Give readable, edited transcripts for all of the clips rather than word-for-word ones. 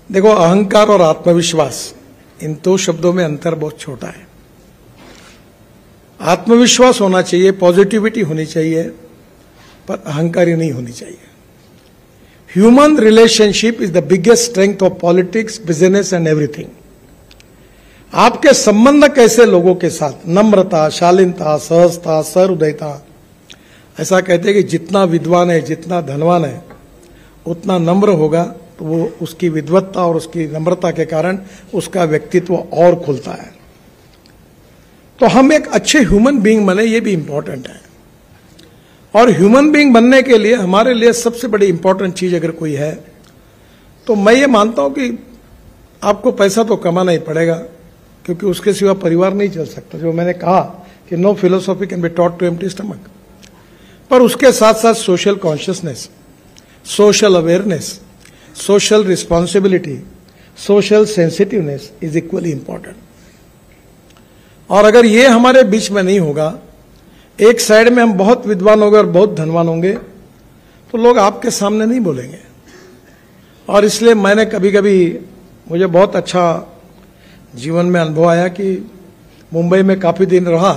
देखो, अहंकार और आत्मविश्वास, इन दो शब्दों में अंतर बहुत छोटा है। आत्मविश्वास होना चाहिए, पॉजिटिविटी होनी चाहिए, पर अहंकारी नहीं होनी चाहिए। Human relationship is the biggest strength of politics, business and everything. आपके संबंध कैसे लोगों के साथ, नम्रता, शालीनता, सहजता, सहृदयता। ऐसा कहते हैं कि जितना विद्वान है, जितना धनवान है, उतना नम्र होगा, तो वो उसकी विद्वत्ता और उसकी नम्रता के कारण उसका व्यक्तित्व और खुलता है। तो हम एक अच्छे ह्यूमन बीइंग बने, ये भी इंपॉर्टेंट है। और ह्यूमन बीइंग बनने के लिए हमारे लिए सबसे बड़ी इंपॉर्टेंट चीज अगर कोई है, तो मैं ये मानता हूं कि आपको पैसा तो कमाना ही पड़ेगा, क्योंकि उसके सिवा परिवार नहीं चल सकता। जो मैंने कहा कि no philosophy can be taught to empty stomach. पर उसके साथ साथ social consciousness, social awareness, social responsibility, social sensitiveness is equally important. और अगर ये हमारे बीच में नहीं होगा, एक साइड में हम बहुत विद्वान होंगे और बहुत धनवान होंगे, तो लोग आपके सामने नहीं बोलेंगे। और इसलिए मैंने कभी कभी, मुझे बहुत अच्छा जीवन में अनुभव आया कि मुंबई में काफी दिन रहा,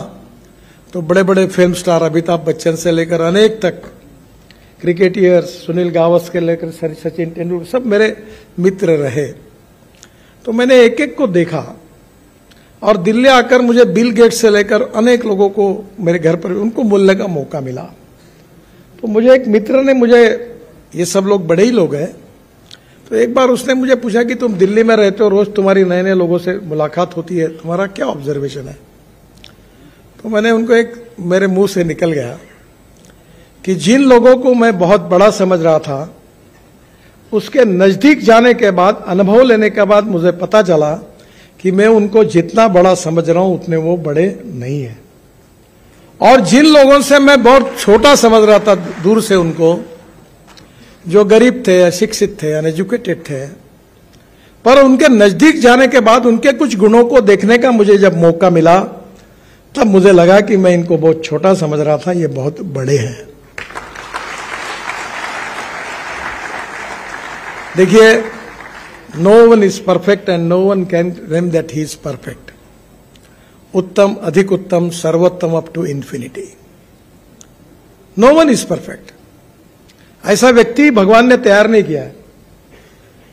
तो बड़े बड़े फिल्म स्टार अमिताभ बच्चन से लेकर अनेक तक, क्रिकेटियर्स, सुनील गावस्कर लेकर सचिन तेंदुलकर, सब मेरे मित्र रहे। तो मैंने एक एक को देखा, और दिल्ली आकर मुझे बिल गेट्स से लेकर अनेक लोगों को मेरे घर पर उनको मिलने का मौका मिला। तो मुझे एक मित्र ने, मुझे, ये सब लोग बड़े ही लोग हैं, तो एक बार उसने मुझे पूछा कि तुम दिल्ली में रहते हो, रोज तुम्हारी नए नए लोगों से मुलाकात होती है, तुम्हारा क्या ऑब्जर्वेशन है? तो मैंने उनको, एक मेरे मुंह से निकल गया कि जिन लोगों को मैं बहुत बड़ा समझ रहा था, उसके नजदीक जाने के बाद, अनुभव लेने के बाद मुझे पता चला कि मैं उनको जितना बड़ा समझ रहा हूं उतने वो बड़े नहीं है। और जिन लोगों से मैं बहुत छोटा समझ रहा था दूर से, उनको, जो गरीब थे, अशिक्षित थे, अनएजुकेटेड थे, पर उनके नजदीक जाने के बाद उनके कुछ गुणों को देखने का मुझे जब मौका मिला, तब मुझे लगा कि मैं इनको बहुत छोटा समझ रहा था, ये बहुत बड़े हैं। देखिए, no one is perfect and no one can claim that he is perfect. उत्तम, अधिक उत्तम, सर्वोत्तम, up to infinity. No one is perfect. ऐसा व्यक्ति भगवान ने तैयार नहीं किया है।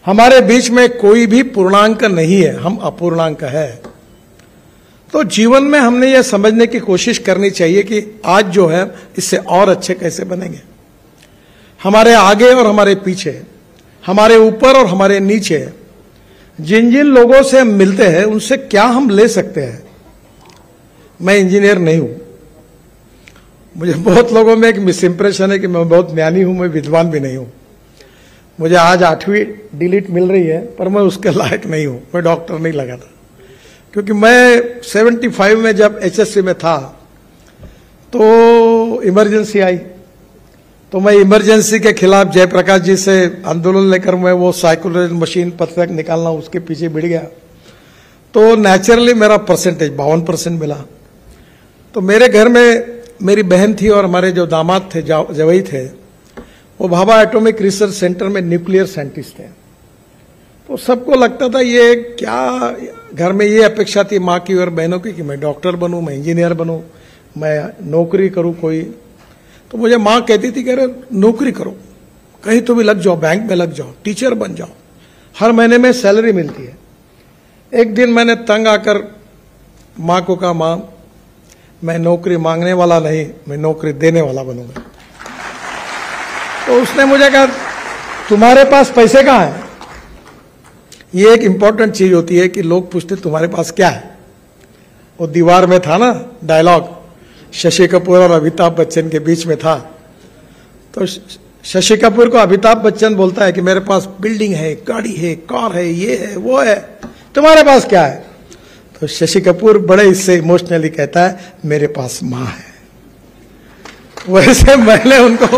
हमारे बीच में कोई भी पूर्णांक नहीं है, हम अपूर्णांक है। तो जीवन में हमने यह समझने की कोशिश करनी चाहिए कि आज जो है इससे और अच्छे कैसे बनेंगे। हमारे आगे और हमारे पीछे, हमारे ऊपर और हमारे नीचे, जिन जिन लोगों से हम मिलते हैं, उनसे क्या हम ले सकते हैं। मैं इंजीनियर नहीं हूं, मुझे बहुत लोगों में एक मिस इंप्रेशन है कि मैं बहुत ज्ञानी हूं, मैं विद्वान भी नहीं हूं। मुझे आज 8वीं डिलीट मिल रही है, पर मैं उसके लायक नहीं हूं। मैं डॉक्टर नहीं लगा था, क्योंकि मैं 75 में जब HSC में था, तो इमरजेंसी आई, तो मैं इमरजेंसी के खिलाफ जयप्रकाश जी से आंदोलन लेकर मैं वो साइकोलॉजी मशीन पत्रक निकालना, उसके पीछे भिड़ गया। तो नेचुरली मेरा परसेंटेज 52% मिला। तो मेरे घर में मेरी बहन थी और हमारे जो दामाद थे, जवाई थे, वो भाभा एटॉमिक रिसर्च सेंटर में न्यूक्लियर साइंटिस्ट थे। तो सबको लगता था, ये क्या, घर में ये अपेक्षा थी माँ की और बहनों की कि मैं डॉक्टर बनूं, मैं इंजीनियर बनूं, मैं नौकरी करूं कोई। तो मुझे माँ कहती थी कि अरे नौकरी करो, कहीं तो भी लग जाओ, बैंक में लग जाओ, टीचर बन जाओ, हर महीने में सैलरी मिलती है। एक दिन मैंने तंग आकर माँ को कहा, माँ मैं नौकरी मांगने वाला नहीं, मैं नौकरी देने वाला बनूंगा। तो उसने मुझे कहा, तुम्हारे पास पैसे कहाँ हैं? ये एक इंपॉर्टेंट चीज होती है कि लोग पूछते तुम्हारे पास क्या है। वो दीवार में था ना डायलॉग, शशि कपूर और अमिताभ बच्चन के बीच में था। तो शशि कपूर को अमिताभ बच्चन बोलता है कि मेरे पास बिल्डिंग है, गाड़ी है, कार है, ये है, वो है, तुम्हारे पास क्या है? तो शशि कपूर बड़े इससे इमोशनली कहता है, मेरे पास माँ है। वैसे मैंने उनको,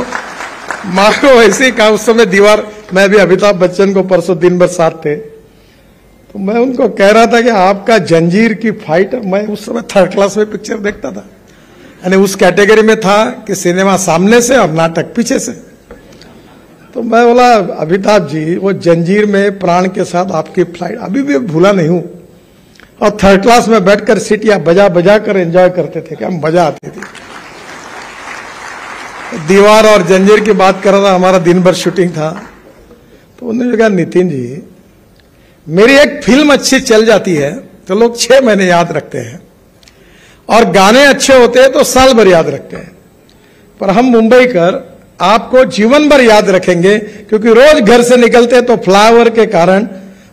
माँ को वैसे ही कहा। उस समय दीवार, मैं भी अमिताभ बच्चन को परसों दिन भर साथ थे, तो मैं उनको कह रहा था कि आपका जंजीर की फाइट, मैं उस समय 3rd क्लास में पिक्चर देखता था, यानी उस कैटेगरी में था कि सिनेमा सामने से और नाटक पीछे से। तो मैं बोला अमिताभ जी, वो जंजीर में प्राण के साथ आपकी फ्लाइट अभी भी भूला नहीं हूं, और थर्ड क्लास में बैठकर सीटियां बजा बजा कर एंजॉय करते थे, क्या मजा आती थी। दीवार और जंजीर की बात कर रहा था, हमारा दिन भर शूटिंग था। तो उन्होंने कहा नितिन जी, मेरी एक फिल्म अच्छी चल जाती है तो लोग 6 महीने याद रखते हैं, और गाने अच्छे होते हैं तो साल भर याद रखते हैं, पर हम मुंबई कर आपको जीवन भर याद रखेंगे, क्योंकि रोज घर से निकलते हैं तो फ्लाईओवर के कारण,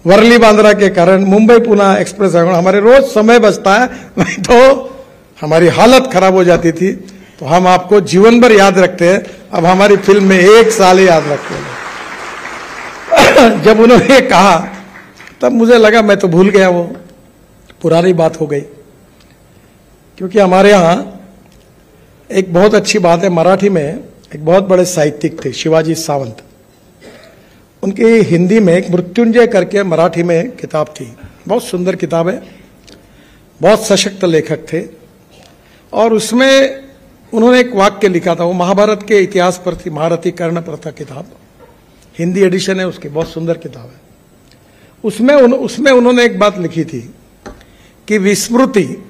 वर्ली बांद्रा के कारण, मुंबई पुणे एक्सप्रेस हमारे रोज समय बचता है, नहीं तो हमारी हालत खराब हो जाती थी। तो हम आपको जीवन भर याद रखते हैं। अब हमारी फिल्म में 1 साल ही याद रखते हैं। जब उन्होंने कहा तब मुझे लगा मैं तो भूल गया, वो पुरानी बात हो गई। क्योंकि हमारे यहाँ एक बहुत अच्छी बात है, मराठी में एक बहुत बड़े साहित्यिक थे शिवाजी सावंत, उनकी हिंदी में एक मृत्युंजय करके मराठी में किताब थी, बहुत सुंदर किताब है, बहुत सशक्त लेखक थे, और उसमें उन्होंने एक वाक्य लिखा था, वो महाभारत के इतिहास पर थी, महारथी कर्ण पर था किताब, हिंदी एडिशन है उसकी, बहुत सुंदर किताब है। उसमें उन्होंने एक बात लिखी थी कि विस्मृति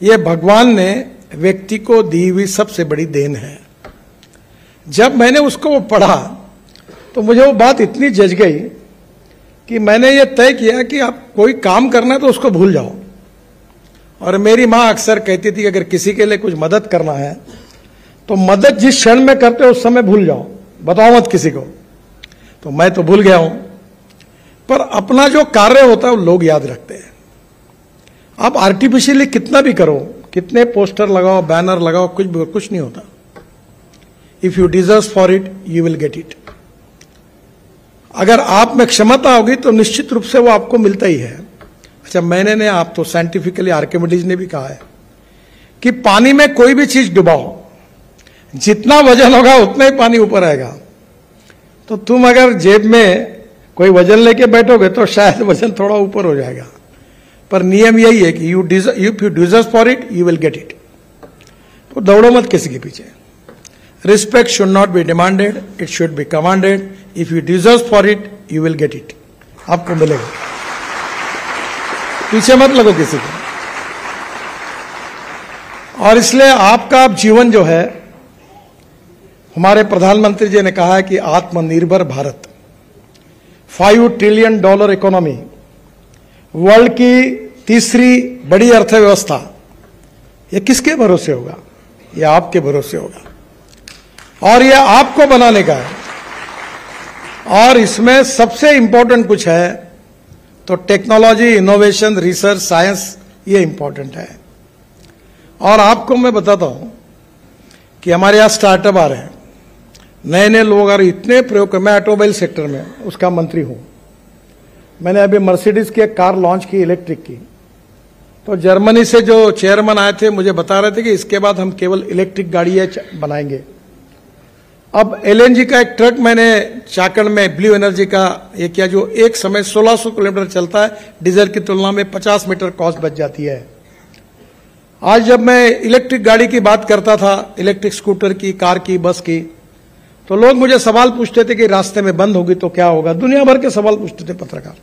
ये भगवान ने व्यक्ति को दी हुई सबसे बड़ी देन है। जब मैंने उसको पढ़ा तो मुझे वो बात इतनी जज गई कि मैंने ये तय किया कि आप कोई काम करना है तो उसको भूल जाओ। और मेरी माँ अक्सर कहती थी अगर किसी के लिए कुछ मदद करना है तो मदद जिस क्षण में करते हो उस समय भूल जाओ, बताओ मत किसी को। तो मैं तो भूल गया हूं, पर अपना जो कार्य होता है वो लोग याद रखते हैं। आप आर्टिफिशियली कितना भी करो, कितने पोस्टर लगाओ, बैनर लगाओ, कुछ नहीं होता। If you deserve for it you will get it. अगर आप में क्षमता होगी तो निश्चित रूप से वो आपको मिलता ही है। अच्छा, मैंने नहीं, आप तो साइंटिफिकली आर्किमिडीज ने भी कहा है कि पानी में कोई भी चीज डुबाओ, जितना वजन होगा उतना ही पानी ऊपर आएगा। तो तुम अगर जेब में कोई वजन लेके बैठोगे तो शायद वजन थोड़ा ऊपर हो जाएगा, पर नियम यही है कि you deserve for it you will get it. तो दौड़ो मत किसी के पीछे। Respect should not be demanded, it should be commanded. If you deserve for it you will get it, आपको मिलेगा। पीछे मत लगो किसी को। और इसलिए आपका जीवन जो है, हमारे प्रधानमंत्री जी ने कहा है कि आत्मनिर्भर भारत, $5 ट्रिलियन इकोनॉमी, वर्ल्ड की तीसरी बड़ी अर्थव्यवस्था, ये किसके भरोसे होगा? ये आपके भरोसे होगा, और ये आपको बनाने का है। और इसमें सबसे इंपॉर्टेंट कुछ है तो टेक्नोलॉजी, इनोवेशन, रिसर्च, साइंस, ये इंपॉर्टेंट है। और आपको मैं बताता हूं कि हमारे यहां स्टार्टअप आ रहे हैं, नए नए लोग आ रहे, इतने प्रयोग कर। मैं ऑटोमोबाइल सेक्टर में उसका मंत्री हूं। मैंने अभी मर्सिडीज की एक कार लॉन्च की इलेक्ट्रिक की, तो जर्मनी से जो चेयरमैन आए थे मुझे बता रहे थे कि इसके बाद हम केवल इलेक्ट्रिक गाड़ियां बनाएंगे। अब एलएनजी का एक ट्रक मैंने चाकण में ब्लू एनर्जी का ये किया, जो एक समय 1600 किलोमीटर चलता है, डीजल की तुलना में 50 मीटर कॉस्ट बच जाती है। आज जब मैं इलेक्ट्रिक गाड़ी की बात करता था, इलेक्ट्रिक स्कूटर की, कार की, बस की, तो लोग मुझे सवाल पूछते थे कि रास्ते में बंद होगी तो क्या होगा। दुनिया भर के सवाल पूछते थे पत्रकार,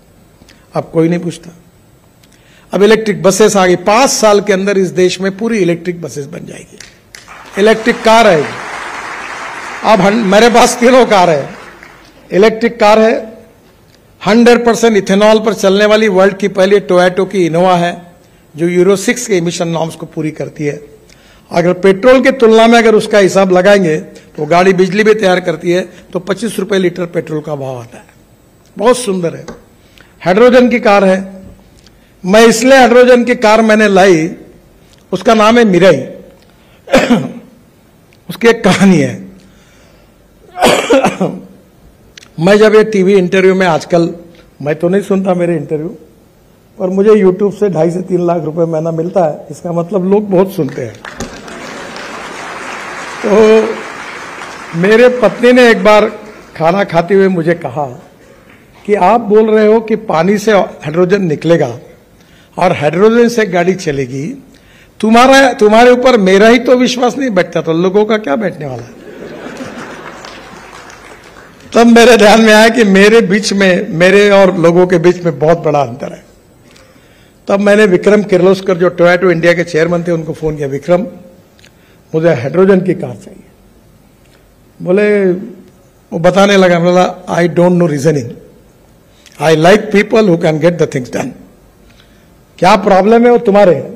अब कोई नहीं पूछता। अब इलेक्ट्रिक बसेस आ गई, 5 साल के अंदर इस देश में पूरी इलेक्ट्रिक बसेस बन जाएगी, इलेक्ट्रिक कार आएगी। अब मेरे पास 3 कार है, इलेक्ट्रिक कार है, 100% इथेनॉल पर चलने वाली वर्ल्ड की पहली टोयोटा की इनोवा है, जो यूरो 6 के इमिशन नॉर्म्स को पूरी करती है। अगर पेट्रोल की तुलना में अगर उसका हिसाब लगाएंगे तो गाड़ी बिजली भी तैयार करती है, तो 25 रुपए लीटर पेट्रोल का भाव आता है। बहुत सुंदर है। हाइड्रोजन की कार है। मैं इसलिए हाइड्रोजन की कार मैंने लाई, उसका नाम है मिराई। उसकी एक कहानी है। मैं जब ये टीवी इंटरव्यू में, आजकल मैं तो नहीं सुनता मेरे इंटरव्यू, और मुझे यूट्यूब से 2.5 से 3 लाख रुपए महीना मिलता है, इसका मतलब लोग बहुत सुनते हैं। तो मेरे पत्नी ने एक बार खाना खाते हुए मुझे कहा कि आप बोल रहे हो कि पानी से हाइड्रोजन निकलेगा और हाइड्रोजन से गाड़ी चलेगी, तुम्हारे ऊपर मेरा ही तो विश्वास नहीं बैठता, तो लोगों का क्या बैठने वाला है। तब मेरे ध्यान में आया कि मेरे बीच में, मेरे और लोगों के बीच में बहुत बड़ा अंतर है। तब मैंने विक्रम किर्लोस्कर जो टोयोटा इंडिया के चेयरमैन थे उनको फोन किया, विक्रम मुझे हाइड्रोजन की कार चाहिए। बोले, वो बताने लगा, बोला I don't know reasoning, I like people who can get the things done. क्या प्रॉब्लम है वो तुम्हारे है,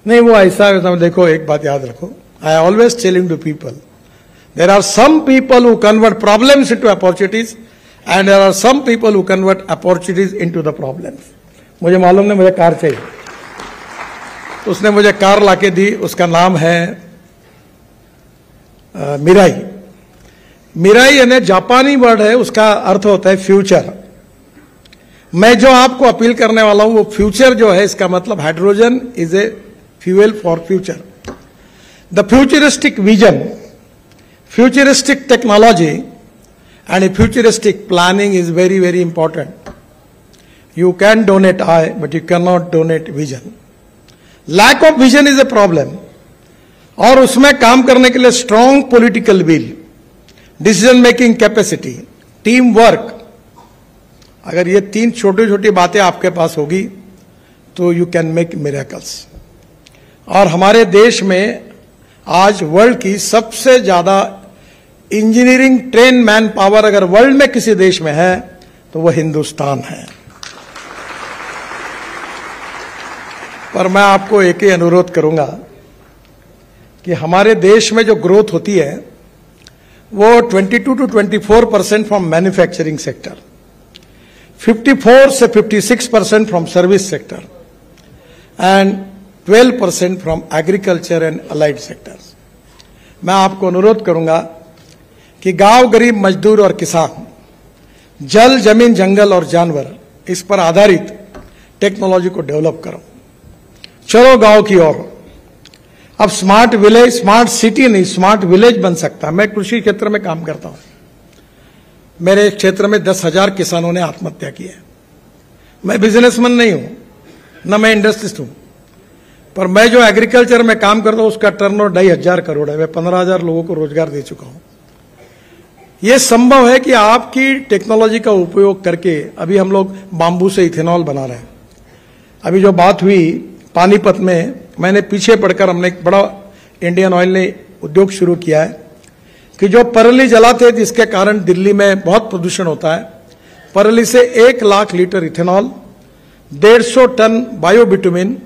नहीं वो ऐसा है। देखो एक बात याद रखो, I always telling to people, there are some people who convert problems into opportunities and there are some people who convert opportunities into the problems। मुझे मालूम नहीं, मुझे कार चाहिए, तो उसने मुझे कार लाके दी। उसका नाम है मिराई। मिराई यानी जापानी वर्ड है, उसका अर्थ होता है फ्यूचर। मैं जो आपको अपील करने वाला हूं वो फ्यूचर जो है, इसका मतलब hydrogen is a fuel for future. The futuristic vision, futuristic technology and a futuristic planning is very, very important. You can donate eye, but you cannot donate vision. Lack of vision is a problem. और उसमें काम करने के लिए strong political will, decision making capacity, team work, अगर ये 3 छोटी छोटी बातें आपके पास होगी तो you can make miracles। और हमारे देश में आज वर्ल्ड की सबसे ज्यादा इंजीनियरिंग ट्रेन मैन पावर अगर वर्ल्ड में किसी देश में है तो वह हिंदुस्तान है। पर मैं आपको एक ही अनुरोध करूंगा कि हमारे देश में जो ग्रोथ होती है वो 22 to 24% फ्रॉम मैन्युफैक्चरिंग सेक्टर, 54 से 56% from service sector and 12% from agriculture and allied sectors. मैं आपको अनुरोध करूंगा कि गांव, गरीब, मजदूर और किसान, जल, जमीन, जंगल और जानवर, इस पर आधारित टेक्नोलॉजी को डेवलप करो। चलो गांव की ओर। अब स्मार्ट विलेज, स्मार्ट सिटी नहीं, स्मार्ट विलेज बन सकता है। मैं कृषि क्षेत्र में काम करता हूं। मेरे क्षेत्र में 10,000 किसानों ने आत्महत्या की है। मैं बिजनेसमैन नहीं हूं, न मैं इंडस्ट्रिस्ट हूं, पर मैं जो एग्रीकल्चर में काम करता हूं उसका टर्नओवर 2,500 करोड़ है। मैं 15,000 लोगों को रोजगार दे चुका हूं। यह संभव है कि आपकी टेक्नोलॉजी का उपयोग करके, अभी हम लोग बांबू से इथेनॉल बना रहे हैं। अभी जो बात हुई पानीपत में, मैंने पीछे पढ़कर, हमने एक बड़ा इंडियन ऑयल ने उद्योग शुरू किया है कि जो परली जलाते हैं जिसके कारण दिल्ली में बहुत प्रदूषण होता है, परली से 1 lakh litre ethanol, 150 tonne biobitumen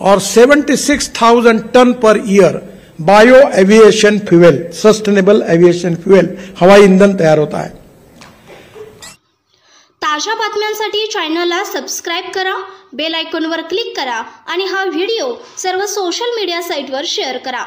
और 76,000 tonne per year bio aviation fuel, sustainable aviation fuel, हवाई ईंधन तयार होता है। ताज्या बातम्यांसाठी चॅनलला सबस्क्राइब करा, बेल आयकॉनवर क्लिक करा आणि हा व्हिडिओ सर्व सोशल मीडिया साइटवर शेअर करा।